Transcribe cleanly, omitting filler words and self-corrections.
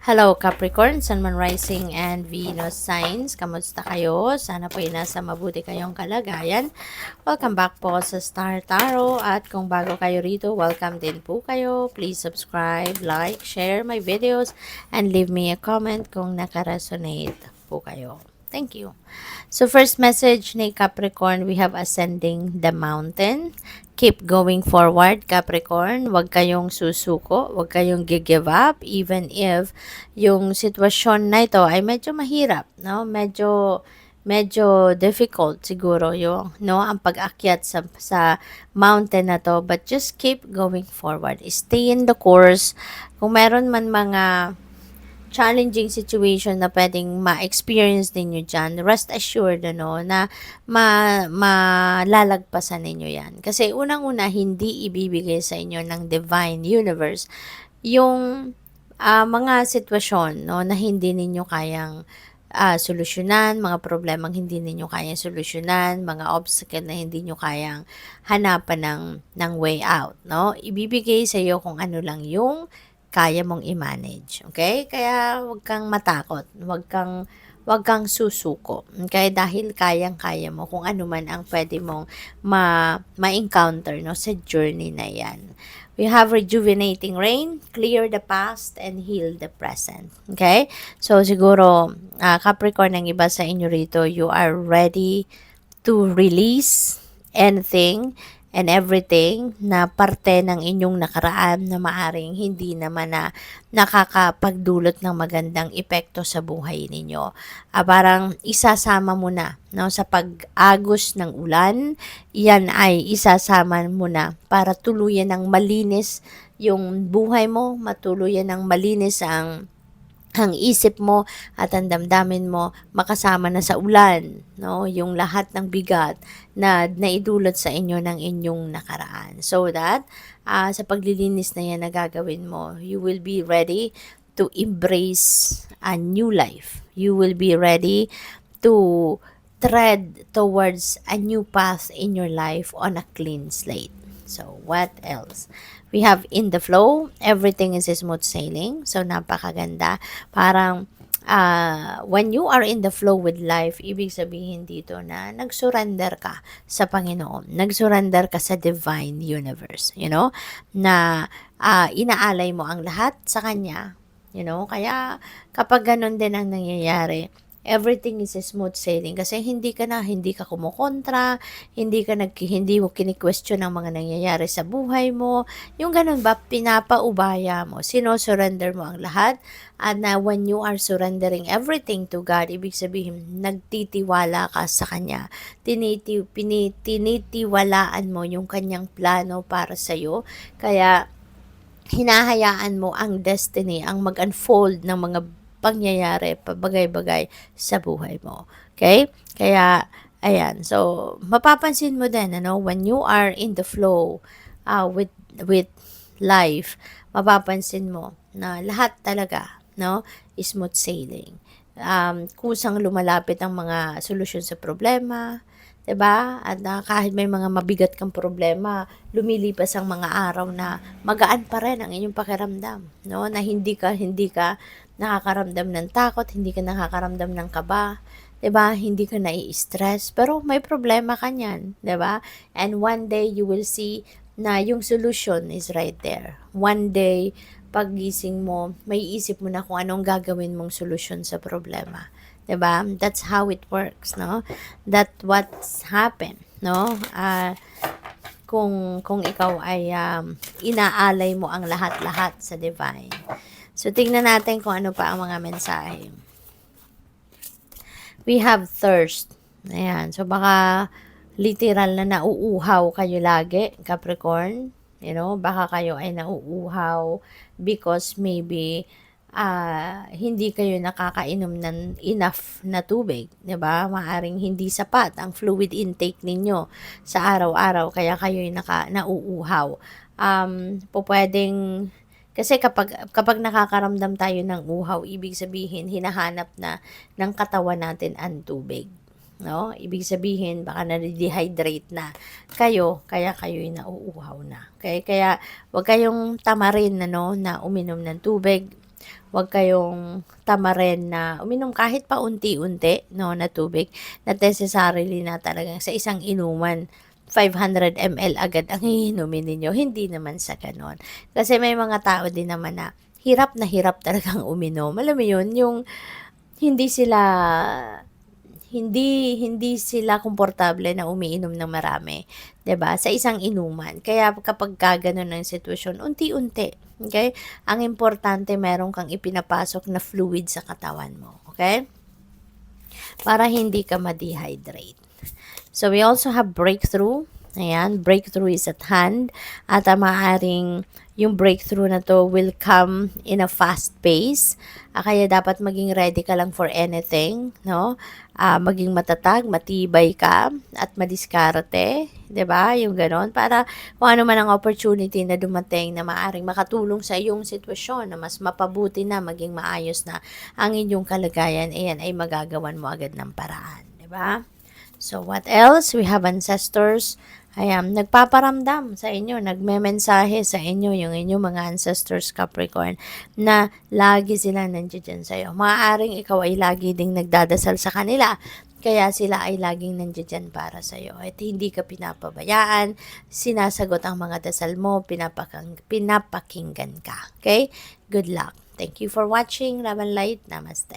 Hello Capricorn, Sun, Moon, Rising, and Venus signs. Kamusta kayo? Sana po ay nasa mabuti kayong kalagayan. Welcome back po sa Star Tarot. At kung bago kayo rito, welcome din po kayo. Please subscribe, like, share my videos, and leave me a comment kung nakaresonate po kayo. Thank you. So first message ni Capricorn, we have ascending the mountain. Keep going forward, Capricorn. Huwag kayong susuko, huwag kayong give up even if yung sitwasyon na ito ay medyo mahirap, no? Medyo difficult siguro yung ang pag-akyat sa mountain na to, but just keep going forward. Stay in the course. Kung meron man mga challenging situation na pwedeng ma-experience ninyo dyan, rest assured na malalagpasan ninyo yan. Kasi unang-una, hindi ibibigay sa inyo ng Divine Universe yung mga sitwasyon na hindi ninyo kayang solusyonan, mga problemang hindi ninyo kayang solusyonan, mga obstacle na hindi nyo kayang hanapan ng way out. No? Ibibigay sa iyo kung ano lang yung kaya mong i-manage. Okay? Kaya huwag kang matakot. Huwag kang susuko. Okay? Dahil kayang-kaya mo kung ano man ang pwede mong ma-encounter sa journey na yan. We have rejuvenating rain, clear the past, and heal the present. Okay? So, siguro, Capricorn, ang iba sa inyo rito, you are ready to release anything and everything na parte ng inyong nakaraan na maaring hindi naman na nakakapagdulot ng magandang epekto sa buhay ninyo. Parang isasama mo na sa pag-agos ng ulan, yan ay isasama mo na para tuluyan ng malinis yung buhay mo, matuluyan ng malinis ang isip mo at ang damdamin mo makasama na sa ulan, yung lahat ng bigat na naidulot sa inyo ng inyong nakaraan. So that, sa paglilinis na yan na gagawin mo, you will be ready to embrace a new life. You will be ready to tread towards a new path in your life on a clean slate. So, what else? We have in the flow, everything is smooth sailing. So, napakaganda. Parang, when you are in the flow with life, ibig sabihin dito na nag-surrender ka sa Panginoon. Nag-surrender ka sa Divine Universe. Na inaalay mo ang lahat sa Kanya. Kaya kapag ganun din ang nangyayari, everything is smooth sailing kasi hindi ka kumukontra, hindi mo kini-question ang mga nangyayari sa buhay mo. Yung ganun ba, pinapaubaya mo, sino-surrender mo ang lahat, at na when you are surrendering everything to God, ibig sabihin, nagtitiwala ka sa Kanya. Tinitiwalaan mo yung Kanyang plano para sa'yo, kaya hinahayaan mo ang destiny, ang mag-unfold ng mga pangyayari, bagay-bagay sa buhay mo. Okay? Kaya, ayan. So, mapapansin mo din, when you are in the flow with life, mapapansin mo na lahat talaga, smooth sailing. Kusang lumalapit ang mga solusyon sa problema, 'di ba? At kahit may mga mabigat kang problema, lumilipas ang mga araw na magaan pa rin ang inyong pakiramdam, na hindi ka nakakaramdam ng takot, hindi ka nakakaramdam ng kaba, 'di ba? Hindi ka nai-stress, pero may problema ka niyan, 'di ba? And one day you will see na yung solution is right there. One day, paggising mo, may isip mo na kung anong gagawin mong solusyon sa problema. 'Di ba? That's how it works, That what's happened, kung ikaw ay inaalay mo ang lahat-lahat sa divine. So, tingnan natin kung ano pa ang mga mensahe. We have thirst. Ayan. So, baka literal na nauuhaw kayo lagi, Capricorn. Baka kayo ay nauuhaw because maybe hindi kayo nakakainom ng enough na tubig, 'di ba? Maaring hindi sapat ang fluid intake ninyo sa araw-araw kaya kayo ay nauuhaw. Pwedeng kasi kapag nakakaramdam tayo ng uhaw, ibig sabihin hinahanap na ng katawan natin ang tubig. Ibig sabihin baka na-dehydrate na kayo, kaya kayo'y nauuhaw na. Okay? Kaya wag kayong tamarin na uminom ng tubig. Huwag kayong tamarin na uminom kahit pa unti-unti, no, na tubig. Not necessarily na talagang sa isang inuman 500 ml agad ang iinumin ninyo. Hindi naman sa gano'n. Kasi may mga tao din naman na hirap talagang uminom. Alam mo 'yun, yung hindi sila hindi sila komportable na umiinom ng marami, 'di ba, sa isang inuman. Kaya kapagka gano'n ang sitwasyon, unti-unti, okey? Ang importante meron kang ipinapasok na fluid sa katawan mo, okey? Para hindi ka ma-dehydrate. So, we also have breakthrough. Ayan, breakthrough is at hand. At maaaring yung breakthrough na to will come in a fast pace. Kaya dapat maging ready ka lang for anything, no? Maging matatag, matibay ka, at madiskarte, 'di ba? Yung ganon. Para kung ano man ang opportunity na dumating na maaaring makatulong sa iyong sitwasyon na mas mapabuti na, maging maayos na ang inyong kalagayan, ayan, ay magagawan mo agad ng paraan, 'di ba? So, what else? We have ancestors. Ayan, nagpaparamdam sa inyo, nagmemensahe sa inyo yung inyong mga ancestors Capricorn na lagi sila nandiyan sa iyo. Maaaring ikaw ay lagi ding nagdadasal sa kanila, kaya sila ay laging nandiyan para sa iyo. At hindi ka pinapabayaan, sinasagot ang mga dasal mo, pinapakinggan ka. Okay? Good luck. Thank you for watching. Love and Light. Namaste.